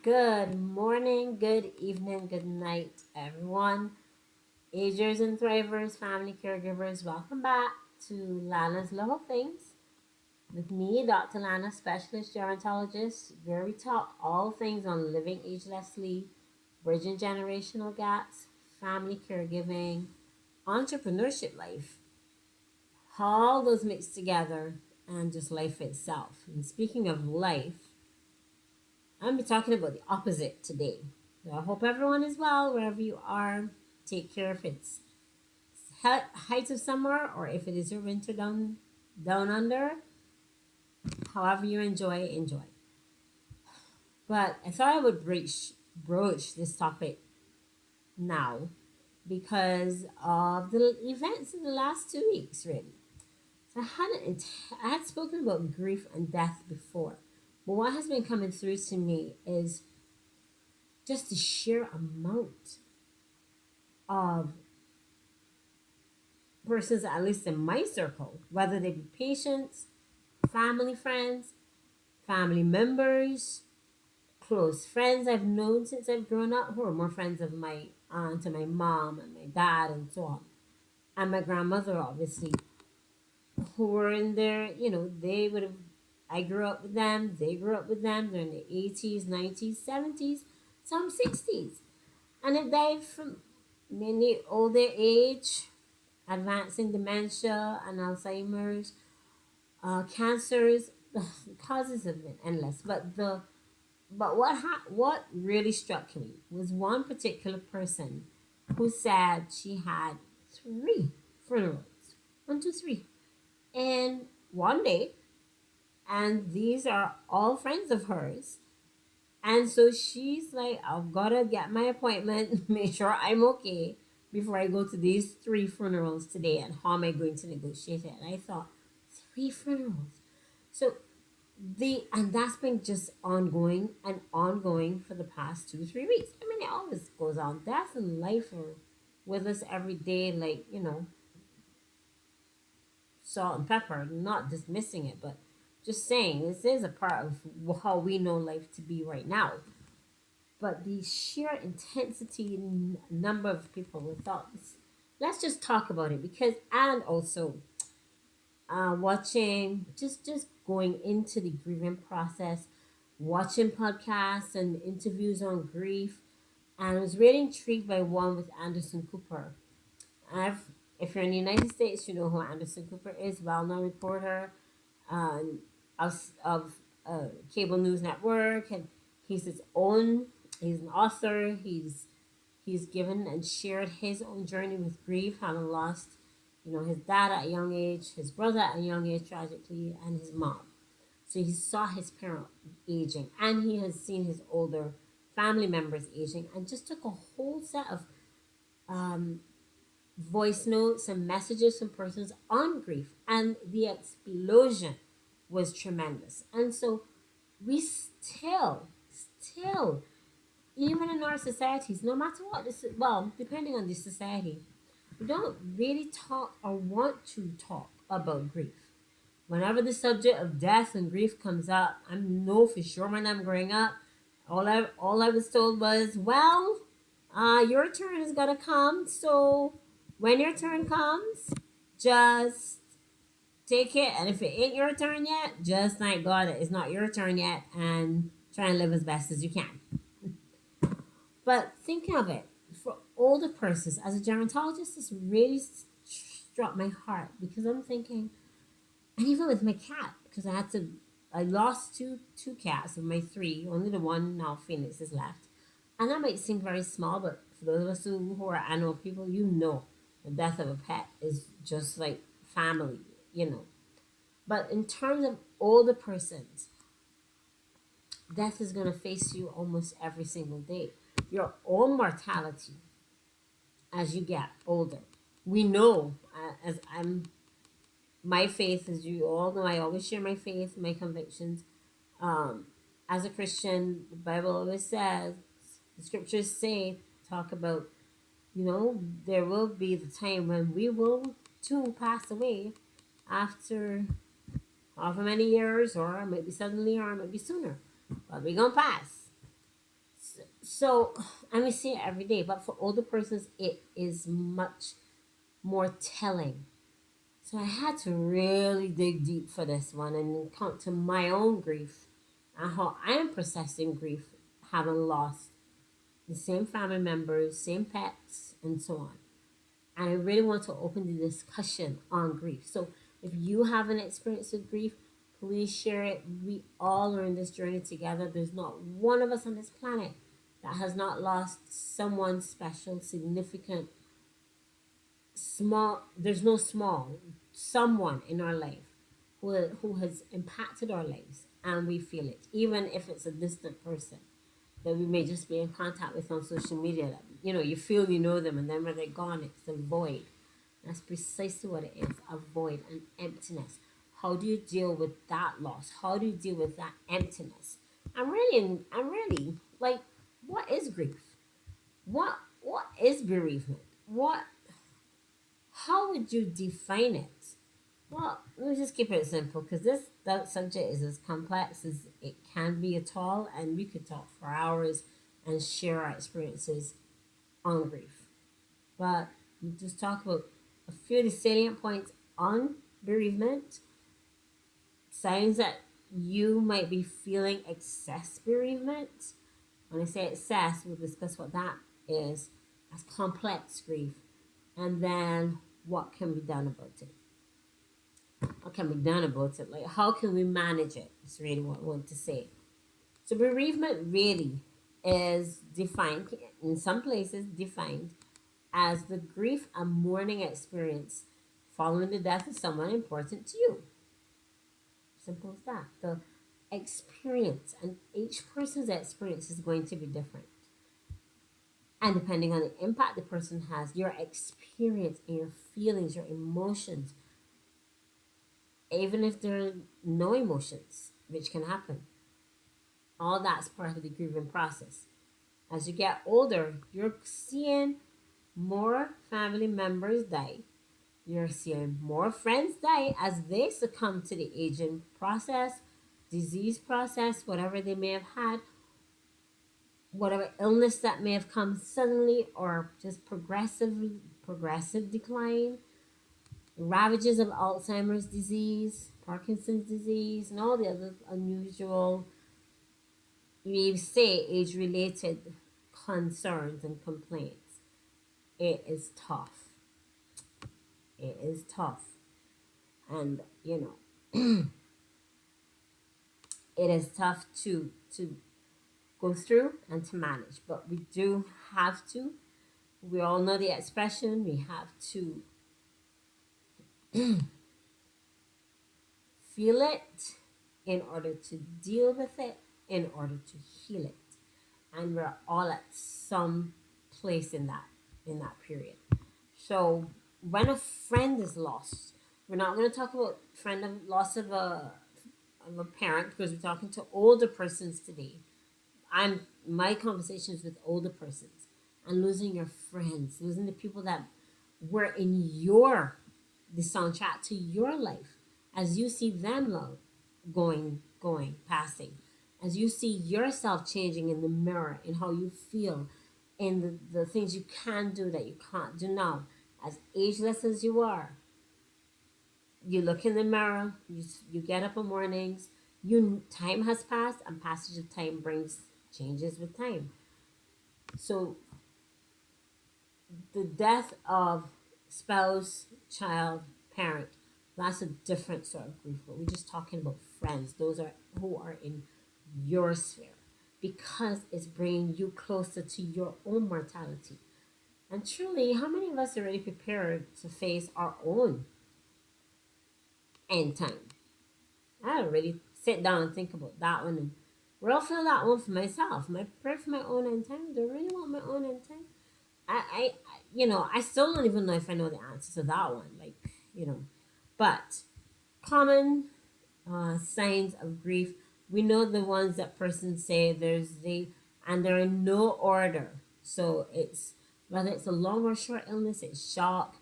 Good morning, good evening, good night, everyone. Agers and Thrivers, family caregivers, welcome back to Lana's Little Things with me, Dr. Lana, specialist gerontologist, where we talk all things on living agelessly, bridging generational gaps, family caregiving, entrepreneurship life, all those mixed together, and just life itself. And speaking of life, I'm be talking about the opposite today. So I hope everyone is well wherever you are. Take care if it's height of summer or if it is your winter down under. However you enjoy. But I thought I would broach this topic now because of the events in the last 2 weeks, really. So I had spoken about grief and death before, but what has been coming through to me is just the sheer amount of persons, at least in my circle, whether they be patients, family friends, family members, close friends I've known since I've grown up, who are more friends of my aunt and my mom and my dad and so on. And my grandmother, obviously, who were in their, they would have, I grew up with them, they grew up with them, they're in the 80s, 90s, 70s, some 60s. And they died from many older age, advancing dementia and Alzheimer's, cancers. The causes have been endless, but what really struck me was one particular person who said she had three funerals, 1, 2, 3, in one day, and these are all friends of hers. And so she's like, I've got to get my appointment, make sure I'm okay before I go to these three funerals today. And how am I going to negotiate it? And I thought, three funerals. So and that's been just ongoing and ongoing for the past 2, 3 weeks. I mean, it always goes on. Death and life are with us every day, like, salt and pepper, not dismissing it, but just saying this is a part of how we know life to be right now. But the sheer intensity number of people we thought, let's just talk about it because, and also watching, just going into the grieving process, watching podcasts and interviews on grief, and I was really intrigued by one with Anderson Cooper. If you're in the United States, you know who Anderson Cooper is, well-known reporter um, of cable news network, and he's his own. He's an author. He's given and shared his own journey with grief, having lost, his dad at a young age, his brother at a young age tragically, and his mom. So he saw his parent aging, and he has seen his older family members aging, and just took a whole set of um, voice notes and messages from persons on grief, and the explosion was tremendous. And so we still, even in our societies, no matter what this, well, depending on the society, we don't really talk or want to talk about grief. Whenever the subject of death and grief comes up, I know for sure when I'm growing up, all I was told was, well, your turn is gonna come. So when your turn comes, just take it. And if it ain't your turn yet, just thank God that it's not your turn yet, and try and live as best as you can. But think of it, for older persons, as a gerontologist, this really struck my heart because I'm thinking, and even with my cat, because I lost two cats of my three, only the one now Phoenix is left. And that might seem very small, but for those of us who are animal people, the death of a pet is just like family. But in terms of older persons, death is going to face you almost every single day. Your own mortality as you get older. We know, as my faith, as you all know, I always share my faith, my convictions. As a Christian, the Bible always says, the scriptures talk about, there will be the time when we will too pass away after however many years, or it might be suddenly, or it might be sooner. But we're going to pass. So, and we see it every day, but for older persons, it is much more telling. So I had to really dig deep for this one and come to my own grief and how I am processing grief, having lost the same family members, same pets, and so on. And I really want to open the discussion on grief. So if you have an experience with grief, please share it. We all are in this journey together. There's not one of us on this planet that has not lost someone special, significant, small. There's no small, someone in our life who has impacted our lives, and we feel it, even if it's a distant person that we may just be in contact with on social media. That, you feel you know them, and then when they're gone, it's a void. That's precisely what it is, a void, an emptiness. How do you deal with that loss? How do you deal with that emptiness? I'm really like, what is grief? What is bereavement? How would you define it? Well, let me just keep it simple because that subject is as complex as it can be at all, and we could talk for hours and share our experiences on grief. But we just talk about a few of the salient points on bereavement, signs that you might be feeling excess bereavement. When I say excess, we'll discuss what that is as complex grief, and then what can be done about it. What can be done about it? Like, how can we manage it? Is really what I want to say. So, bereavement really is defined, in some places, defined as the grief and mourning experience following the death of someone important to you. Simple as that. The experience, and each person's experience is going to be different. And depending on the impact the person has, your experience and your feelings, your emotions, even if there are no emotions, which can happen, all that's part of the grieving process. As you get older, you're seeing more family members die. You're seeing more friends die as they succumb to the aging process, disease process, whatever they may have had, whatever illness that may have come suddenly or just progressive decline, the ravages of Alzheimer's disease, Parkinson's disease, and all the other unusual, you say, age-related concerns and complaints. It is tough. It is tough. And, it is tough to go through and to manage. But we do have to. We all know the expression. We have to feel it in order to deal with it, in order to heal it. And we're all at some place in that period. So when a friend is lost, we're not going to talk about loss of a parent because we're talking to older persons today. My conversations with older persons, and losing your friends, losing the people that were in the soundtrack to your life, as you see them passing, as you see yourself changing in the mirror, in how you feel, in the things you can do that you can't do now, as ageless as you are. You look in the mirror, you get up in mornings, time has passed, and passage of time brings changes with time. So the death of spouse, child, parent, that's a different sort of grief. But we're just talking about friends. Those are who are in your sphere, because it's bringing you closer to your own mortality. And truly, how many of us are really prepared to face our own end time? I don't really sit down and think about that one. And I'll feel that one for myself. Am I prepared for my own end time? Do I really want my own end time? I still don't even know if I know the answer to that one. But common signs of grief, we know the ones that persons say and they're in no order. So it's whether it's a long or short illness, it's shock,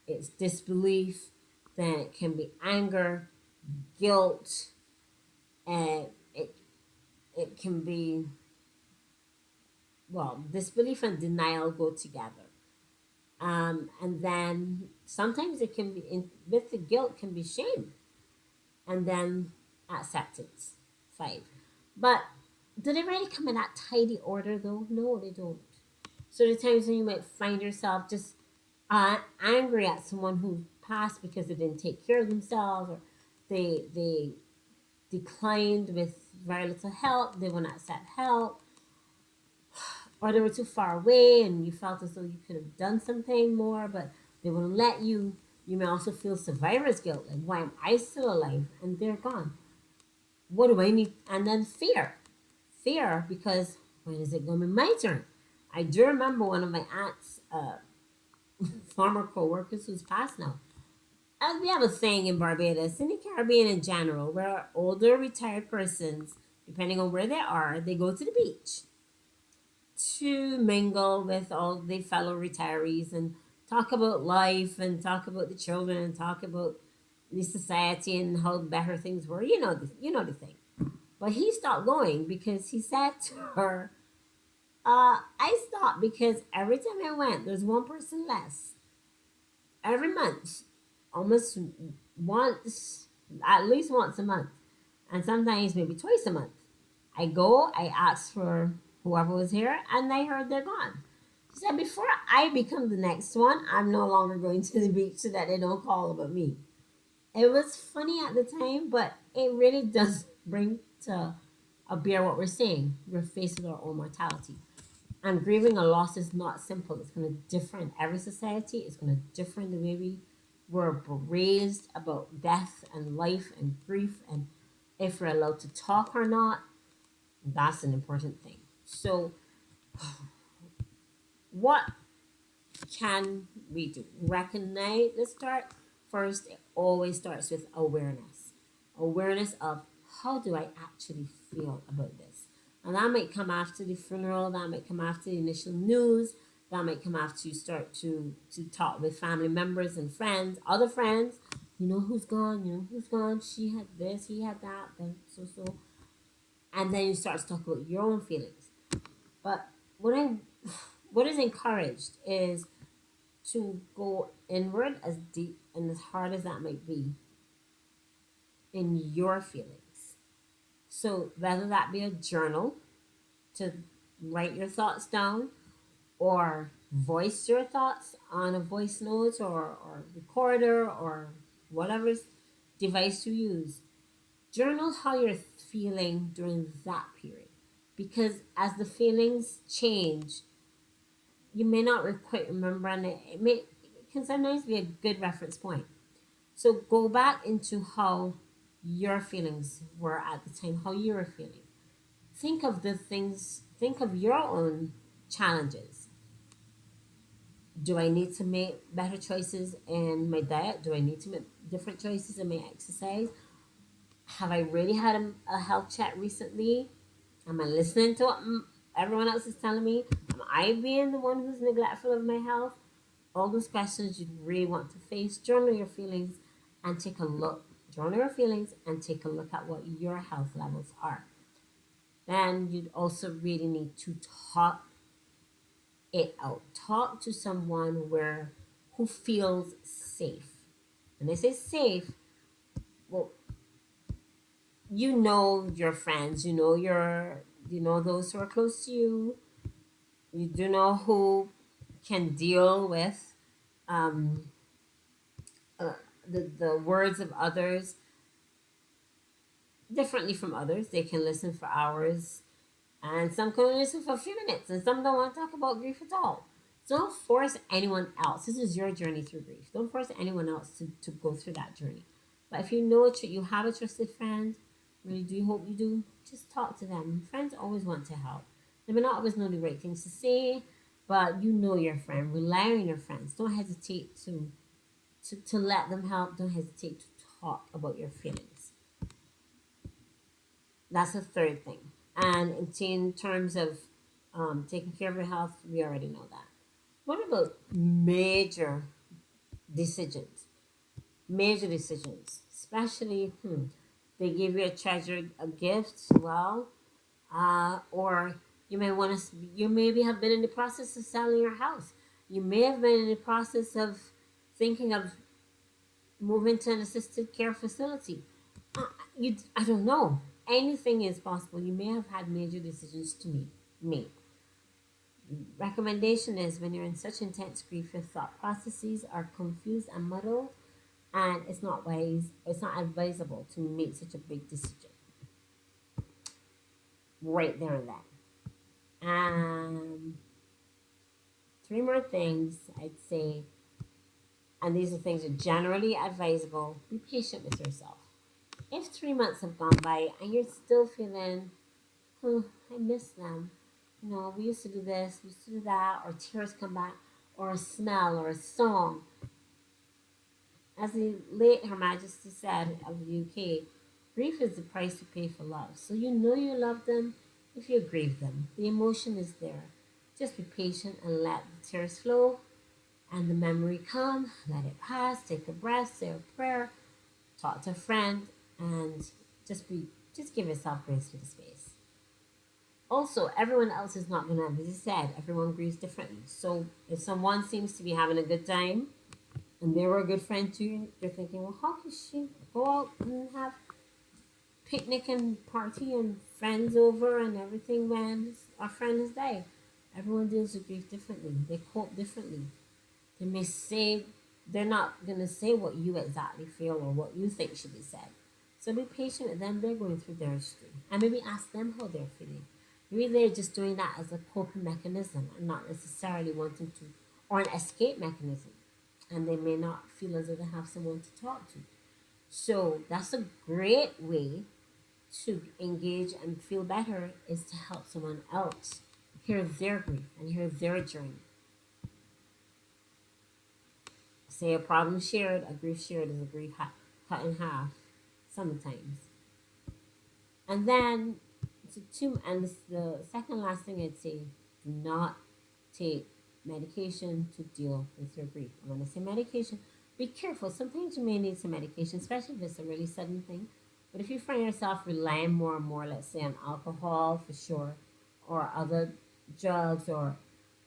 it's disbelief, then it can be anger, guilt, and it can be well, disbelief and denial go together. And then sometimes it can be with the guilt can be shame, and then acceptance. Five. But do they really come in that tidy order though? No, they don't. So the times when you might find yourself just angry at someone who passed because they didn't take care of themselves, or they declined with very little help, they will not accept help, or they were too far away and you felt as though you could have done something more, but they wouldn't let you. You may also feel survivor's guilt, like why am I still alive and they're gone? What do I need? And then fear because when is it going to be my turn? I do remember one of my aunt's former co-workers who's passed now. And we have a thing in Barbados, in the Caribbean in general, where older retired persons, depending on where they are, they go to the beach to mingle with all the fellow retirees and talk about life and talk about the children and talk about the society and how better things were. You know the thing. But he stopped going because he said to her, I stopped because every time I went, there's one person less. Every month, almost once, at least once a month, and sometimes maybe twice a month. I go, I ask for whoever was here, and I heard they're gone. She said, before I become the next one, I'm no longer going to the beach so that they don't call about me. It was funny at the time, but it really does bring to a bear what we're saying. We're faced with our own mortality. And grieving a loss is not simple. It's going to differ in every society. It's going to differ in the way we were raised about death and life and grief, and if we're allowed to talk or not. That's an important thing. So, what can we do? Recognize. Let's start first. It always starts with awareness. Awareness of how do I actually feel about this, and that might come after the funeral. That might come after the initial news. That might come after you start to talk with family members and friends, other friends. You know who's gone. You know who's gone. She had this. He had that. Then so. And then you start to talk about your own feelings. But what I what is encouraged is to go inward as deep and as hard as that might be in your feelings. So whether that be a journal to write your thoughts down, or voice your thoughts on a voice note or recorder or whatever device you use. Journal how you're feeling during that period. Because as the feelings change, you may not quite remember, and it can sometimes be a good reference point. So go back into how your feelings were at the time, how you were feeling. Think of your own challenges. Do I need to make better choices in my diet? Do I need to make different choices in my exercise? Have I really had a health chat recently? Am I listening to what everyone else is telling me? Am I being the one who's neglectful of my health? All those questions you really want to face. Journal your feelings and take a look. Journal your feelings and take a look at what your health levels are. Then you'd also really need to talk it out. Talk to someone who feels safe. And they say safe, well, you know your friends, you know those who are close to you. You do know who can deal with um, uh, the words of others differently from others. They can listen for hours, and some can only listen for a few minutes, and some don't want to talk about grief at all. So don't force anyone else. This is your journey through grief. Don't force anyone else to go through that journey. But if you know you have a trusted friend, really do hope you do, just talk to them. Friends always want to help. They may not always know the right things to say, but you know your friend. Rely on your friends. Don't hesitate to let them help. Don't hesitate to talk about your feelings. That's the third thing. And in terms of taking care of your health, we already know that. What about major decisions? Major decisions, especially they give you a treasure, a gift, well, or You may want to. You maybe have been in the process of selling your house. You may have been in the process of thinking of moving to an assisted care facility. I don't know. Anything is possible. You may have had major decisions to make. Recommendation is when you're in such intense grief, your thought processes are confused and muddled, and it's not advisable to make such a big decision right there and then. Three more things I'd say, and these are things that are generally advisable. Be patient with yourself. If 3 months have gone by and you're still feeling, oh, I miss them. You know, we used to do this, we used to do that, or tears come back, or a smell, or a song. As the late Her Majesty said of the UK, grief is the price you pay for love. So you know you love them if you grieve them. The emotion is there. Just be patient and let the tears flow and the memory come. Let it pass. Take a breath, say a prayer, talk to a friend, and just give yourself grace for the space. Also, everyone else is not gonna, as I said, everyone grieves differently. So if someone seems to be having a good time and they were a good friend to you, you're thinking, well, how could she go out and have picnic and party and friends over and everything when our friend has died? Everyone deals with grief differently. They cope differently. They may say they're not gonna say what you exactly feel or what you think should be said. So be patient with them. They're going through their history, and maybe ask them how they're feeling. Maybe they're just doing that as a coping mechanism and not necessarily wanting to, or an escape mechanism, and they may not feel as though they have someone to talk to. So that's a great way to engage and feel better, is to help someone else hear their grief and hear their journey. Say a problem shared, a grief shared is a grief cut in half sometimes. And then and this, the second last thing I'd say, do not take medication to deal with your grief. And when I say medication, be careful. Sometimes you may need some medication, especially if it's a really sudden thing. But if you find yourself relying more and more, let's say on alcohol for sure, or other drugs, or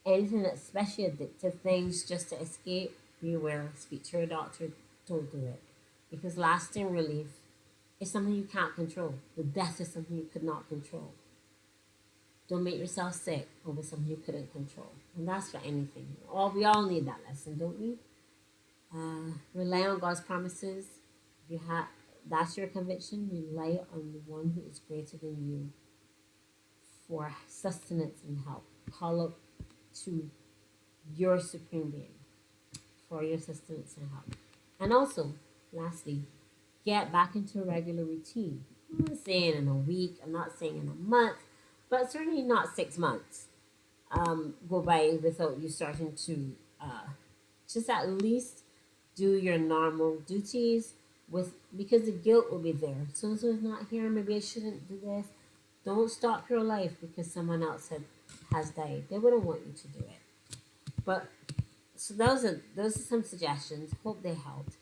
anything that's especially addictive things just to escape, be aware, speak to your doctor, don't do it. Because lasting relief is something you can't control. The death is something you could not control. Don't make yourself sick over something you couldn't control. And that's for anything. We all need that lesson, don't we? Rely on God's promises. If you have That's your conviction, rely on the one who is greater than you for sustenance and help. Call up to your supreme being for your sustenance and help. And also, lastly, get back into a regular routine. I'm not saying in a week, I'm not saying in a month, but certainly not 6 months go by without you starting to just at least do your normal duties with, because the guilt will be there. So and so is not here, maybe I shouldn't do this. Don't stop your life because someone else has died. They wouldn't want you to do it. But so those are some suggestions. Hope they helped.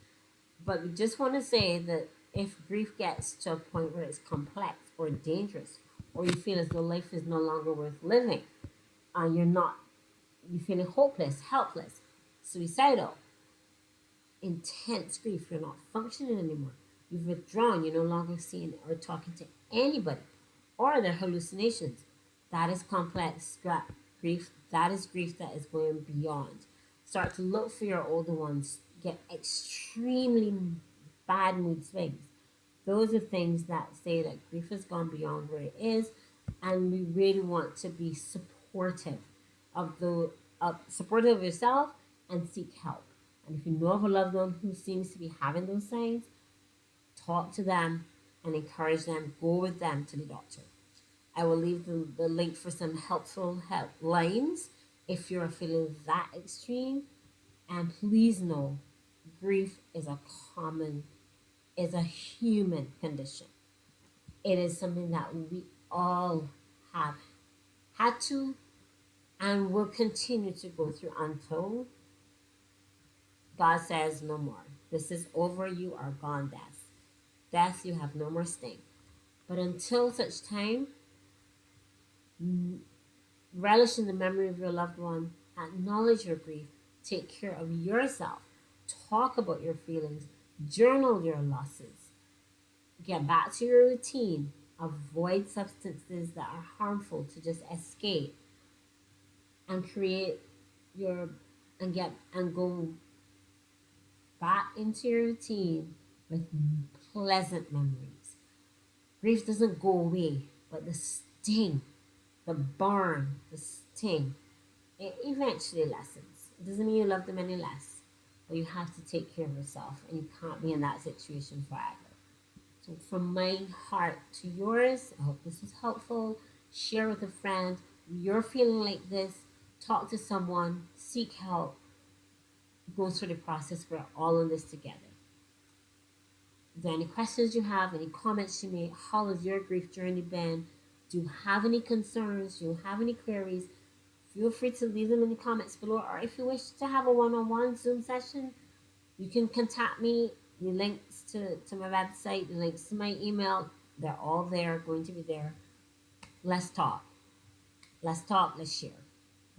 But we just want to say that if grief gets to a point where it's complex or dangerous, or you feel as though life is no longer worth living, and you're feeling hopeless, helpless, suicidal, intense grief, you're not functioning anymore, you've withdrawn, you're no longer seeing or talking to anybody, or their hallucinations, that is complex grief. That is grief that is going beyond. Start to look for your older ones, get extremely bad mood swings. Those are things that say that grief has gone beyond where it is, and we really want to be supportive supportive of yourself and seek help. And if you know of a loved one who seems to be having those signs, talk to them and encourage them. Go with them to the doctor. I will leave the link for some helpful helplines if you're feeling that extreme. And please know, grief is is a human condition. It is something that we all have had to and will continue to go through until God says no more. This is over. You are gone, death. Death, you have no more sting. But until such time, relish in the memory of your loved one, acknowledge your grief, take care of yourself, talk about your feelings, journal your losses, get back to your routine, avoid substances that are harmful to just escape, and create your and go back into your routine with pleasant memories. Grief doesn't go away, but the sting, the burn, the sting, it eventually lessens. It doesn't mean you love them any less, but you have to take care of yourself, and you can't be in that situation forever. So, from my heart to yours, I hope this was helpful. Share with a friend. You're feeling like this, talk to someone, seek help, go through the process. We're all in this together. Is there any questions you have, any comments you make? How has your grief journey been? Do you have any concerns? Do you have any queries? Feel free to leave them in the comments below. Or if you wish to have a one-on-one Zoom session, you can contact me. The links to my website, the links to my email, they're all there, going to be there. Let's talk. Let's talk, let's share.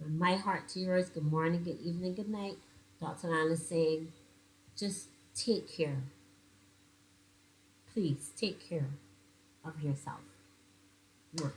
From my heart to yours, good morning, good evening, good night. Dr. Lana saying, just take care. Please take care of yourself. Mwah.